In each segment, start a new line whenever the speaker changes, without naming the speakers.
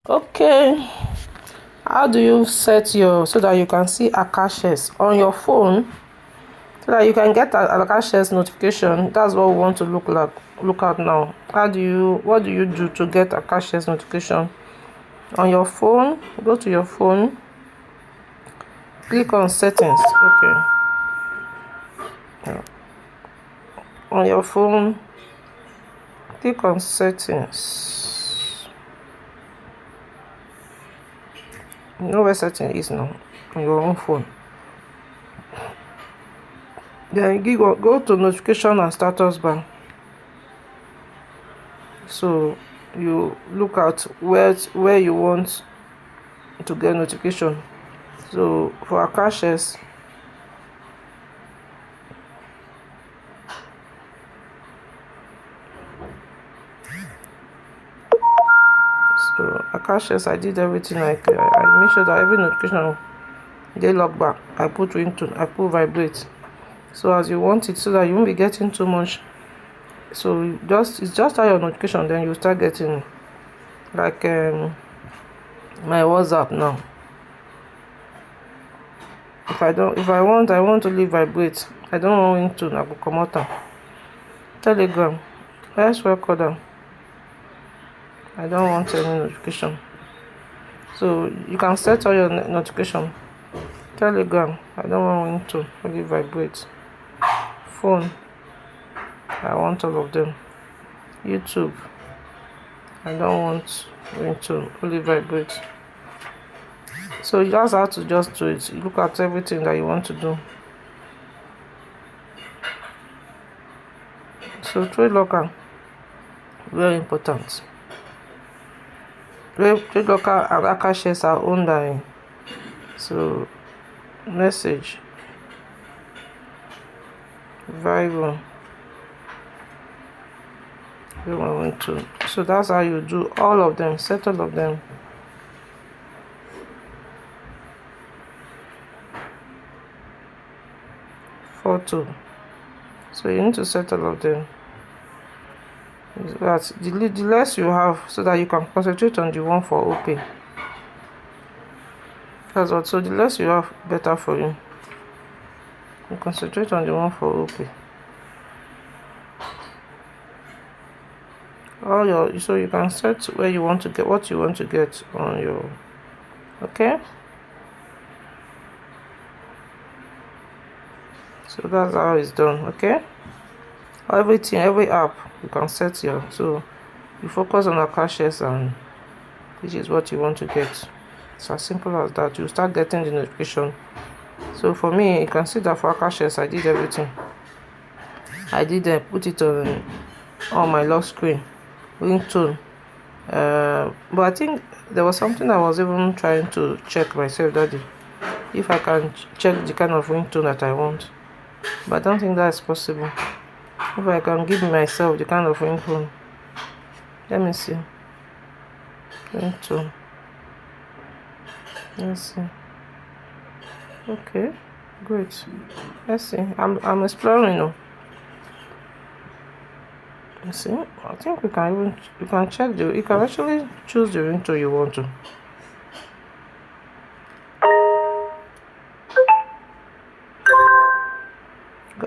Okay, how do you set your so that you can see AkashX on your phone so that you can get an AkashX notification? That's what we want to look at now. What do you do to get AkashX notification on your phone? Go to your phone, click on settings. Okay, on your phone, click on settings. You know where setting is now on your own phone. Then go to notification and status bar. So you look at where you want to get notification. So for AkashX, I did everything. I make sure that every notification they log back. I put ringtone, I put vibrate. So as you want it, so that you won't be getting too much. So it's just your notification, then you start getting like my WhatsApp now. If I want to leave vibrate. I don't want ringtone, I go come out. Telegram, let's record them. I don't want any notification. So you can set all your notification. Telegram, I don't want to only vibrate. Phone, I want all of them. YouTube, I don't want ringtone, only vibrate. So you just have to just do it. You look at everything that you want to do. So trade locker, very important. Trade locker and AkashX are owned by. So message, Viber, you want to. So that's how you do all of them. Set all of them. Photo. So you need to set all of them. That's the less you have, so that you can concentrate on the one for OP. That's what. So the less you have, better for you. You concentrate on the one for OP. So you can set where you want to get what you want to get on your. Okay. So that's how it's done. Okay. Everything, every app you can set your. So you focus on AkashX, and which is what you want to get. It's as simple as that. You start getting the notification. So for me, you can see that for AkashX, I did everything. I did put it on my lock screen, ringtone. But I think there was something I was even trying to check myself that day, if I can check the kind of ringtone that I want. But I don't think that's possible. If I can give myself the kind of ringtone. Let me see. Ringtone. Let's see. Okay, great. Let's see. I'm exploring now. Let's see. I think you can check you can actually choose the ringtone you want to.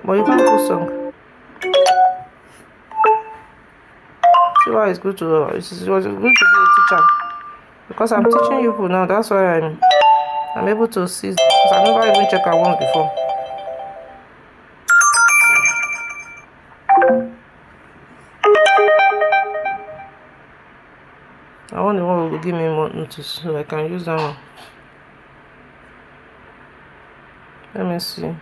But you can't put song. See why it's good to it was good to be a teacher, because I'm teaching you now. That's why I'm able to see, because I never even checked out once before. I want the one who will give me more notice, so I can use that one. Let me see.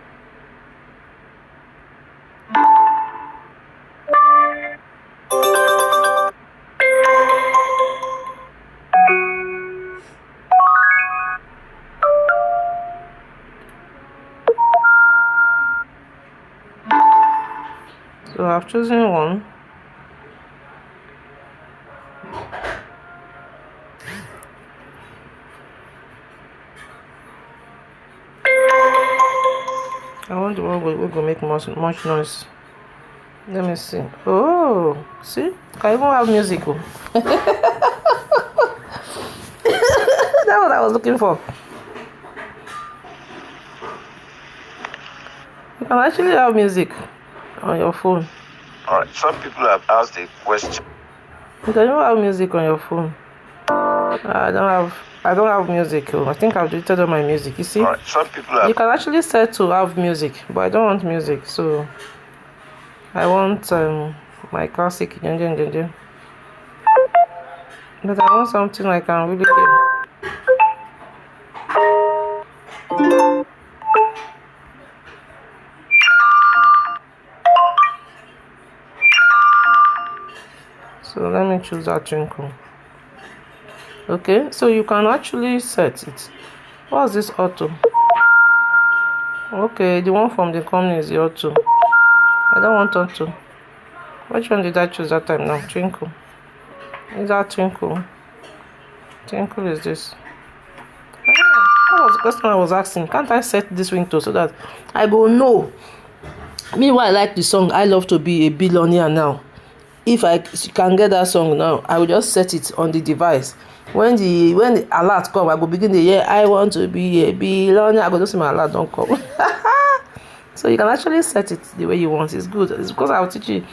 So I've chosen one. I want the one we go make much noise. Let me see. Oh, see? Can even have music. That's what I was looking for. You can actually have music on your phone.
Alright, some people have asked a question.
You can even have music on your phone. I don't have music. I think I've deleted all my music. You see?
Alright, some people have.
You can actually set to have music, but I don't want music, so I want my classic. But I want something I can really hear. So let me choose that twinkle. Okay, so you can actually set it. What's this auto? Okay, the one from the company is the auto. I don't want auto. Which one did I choose that time now? Twinkle. Is that twinkle? Twinkle is this. That was the question I was asking. Can't I set this ringtone so that I go no? Meanwhile, I like the song I Love to Be a Billionaire now. If I can get that song now, I will just set it on the device. When the alert come, I go begin the year I want to be a billionaire. I go just see my alert don't come. So you can actually set it the way you want. It's good. It's because I'll teach you.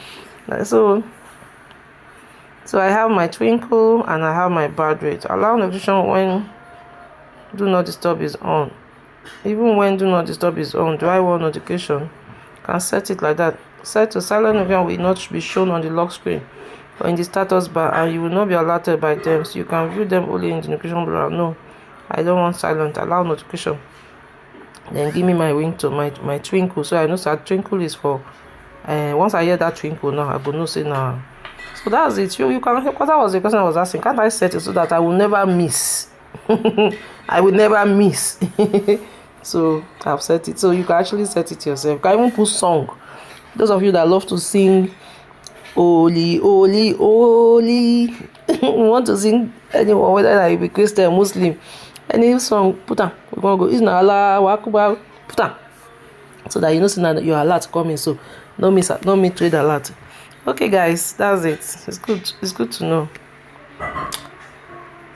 So I have my twinkle and I have my bad rate. Allow notification when do not disturb is on. Even when do not disturb is on, do I want notification? Can set it like that. Set to silent notification will not be shown on the lock screen or in the status bar, and you will not be alerted by them, so you can view them only in the notification bar. No, I don't want silent. Allow notification. Then give me my ringtone, my twinkle. So I know that twinkle is for once I hear that twinkle now, I will know say now. So that's it. You can, because that was the question I was asking. Can't I set it so that I will never miss? I will never miss. So I've set it. So you can actually set it yourself. You can even put song. Those of you that love to sing Oli, Oli, Oli. Want to sing anyone, whether I be Christian, Muslim, any song, put on. We're gonna go. It's not Allah, Wakuba, put on. So that you know that your alert coming. So no miss trade alert. Okay, guys, that's it. It's good. It's good to know.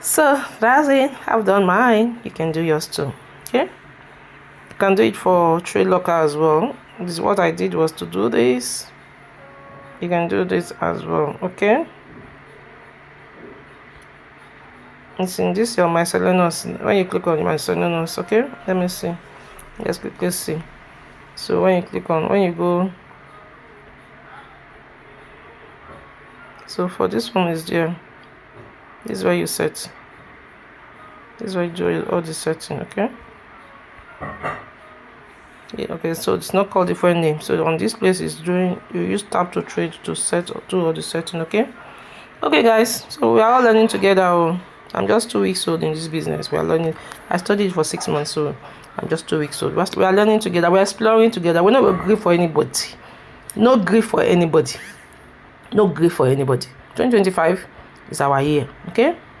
So that's it. I've done mine. You can do yours too. Okay. You can do it for trade locker as well. This is what I did was to do this. You can do this as well. Okay. It's in this your miscellaneous. When you click on miscellaneous, okay. Let me see. Let's quickly see. So when you click on, when you go. So for this one is there. This is where you set. This is where you do all the setting, okay? Yeah, okay, so it's not called different name. So on this place is doing, you use tap to trade to set or do all the setting, okay? Okay, guys, so we are all learning together. I'm just 2 weeks old in this business. We are learning. I studied for 6 months, so I'm just 2 weeks old. We are learning together. We're exploring together. We're not grief for anybody. No grief for anybody. No grief for anybody. 2025 is our year, okay?